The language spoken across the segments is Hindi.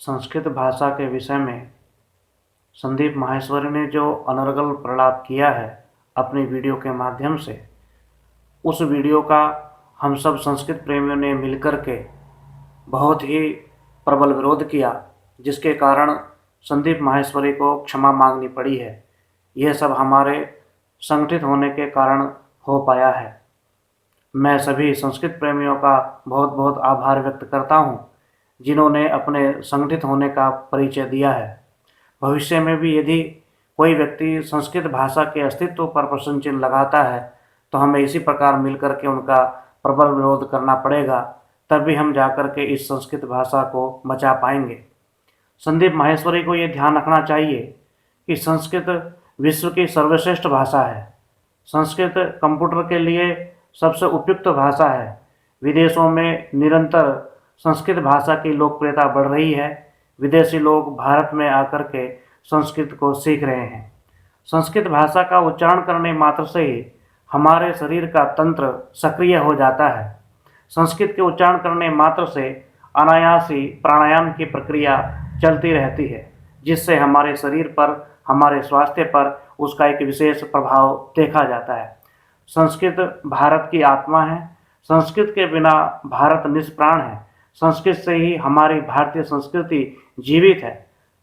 संस्कृत भाषा के विषय में संदीप माहेश्वरी ने जो अनर्गल प्रलाप किया है अपनी वीडियो के माध्यम से, उस वीडियो का हम सब संस्कृत प्रेमियों ने मिलकर के बहुत ही प्रबल विरोध किया, जिसके कारण संदीप माहेश्वरी को क्षमा मांगनी पड़ी है। यह सब हमारे संगठित होने के कारण हो पाया है। मैं सभी संस्कृत प्रेमियों का बहुत बहुत आभार व्यक्त करता हूँ, जिन्होंने अपने संगठित होने का परिचय दिया है। भविष्य में भी यदि कोई व्यक्ति संस्कृत भाषा के अस्तित्व पर प्रश्न चिन्ह लगाता है तो हमें इसी प्रकार मिलकर के उनका प्रबल विरोध करना पड़ेगा, तभी हम जाकर के इस संस्कृत भाषा को बचा पाएंगे। संदीप माहेश्वरी को ये ध्यान रखना चाहिए कि संस्कृत विश्व की सर्वश्रेष्ठ भाषा है। संस्कृत कंप्यूटर के लिए सबसे उपयुक्त भाषा है। विदेशों में निरंतर संस्कृत भाषा की लोकप्रियता बढ़ रही है। विदेशी लोग भारत में आकर के संस्कृत को सीख रहे हैं। संस्कृत भाषा का उच्चारण करने मात्र से ही हमारे शरीर का तंत्र सक्रिय हो जाता है। संस्कृत के उच्चारण करने मात्र से अनायास ही प्राणायाम की प्रक्रिया चलती रहती है, जिससे हमारे शरीर पर, हमारे स्वास्थ्य पर उसका एक विशेष प्रभाव देखा जाता है। संस्कृत भारत की आत्मा है। संस्कृत के बिना भारत निष्प्राण है। संस्कृत से ही हमारी भारतीय संस्कृति जीवित है।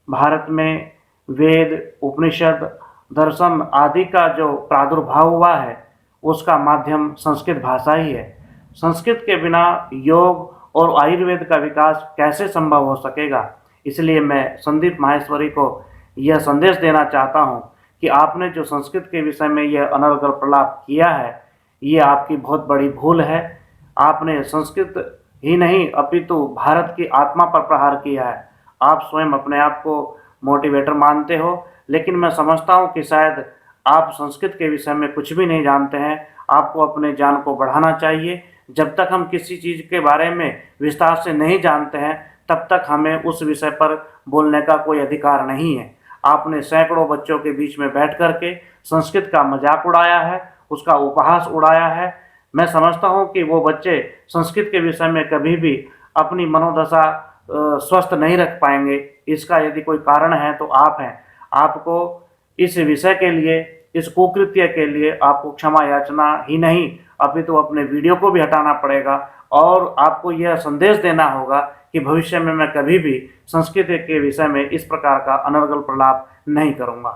भारत में वेद, उपनिषद, दर्शन आदि का जो प्रादुर्भाव हुआ है, उसका माध्यम संस्कृत भाषा ही है। संस्कृत के बिना योग और आयुर्वेद का विकास कैसे संभव हो सकेगा? इसलिए मैं संदीप माहेश्वरी को यह संदेश देना चाहता हूँ कि आपने जो संस्कृत के विषय में यह अनर्गल प्रलाप किया है, ये आपकी बहुत बड़ी भूल है। आपने संस्कृत ही नहीं अपितु भारत की आत्मा पर प्रहार किया है। आप स्वयं अपने आप को मोटिवेटर मानते हो, लेकिन मैं समझता हूँ कि शायद आप संस्कृत के विषय में कुछ भी नहीं जानते हैं। आपको अपने ज्ञान को बढ़ाना चाहिए। जब तक हम किसी चीज़ के बारे में विस्तार से नहीं जानते हैं, तब तक हमें उस विषय पर बोलने का कोई अधिकार नहीं है। आपने सैकड़ों बच्चों के बीच में बैठ कर के संस्कृत का मजाक उड़ाया है, उसका उपहास उड़ाया है। मैं समझता हूँ कि वो बच्चे संस्कृत के विषय में कभी भी अपनी मनोदशा स्वस्थ नहीं रख पाएंगे। इसका यदि कोई कारण है तो आप हैं। आपको इस विषय के लिए, इस कुकृत्य के लिए आपको क्षमा याचना ही नहीं अपितु अपने वीडियो को भी हटाना पड़ेगा, और आपको यह संदेश देना होगा कि भविष्य में मैं कभी भी संस्कृत के विषय में इस प्रकार का अनर्गल प्रलाप नहीं करूँगा।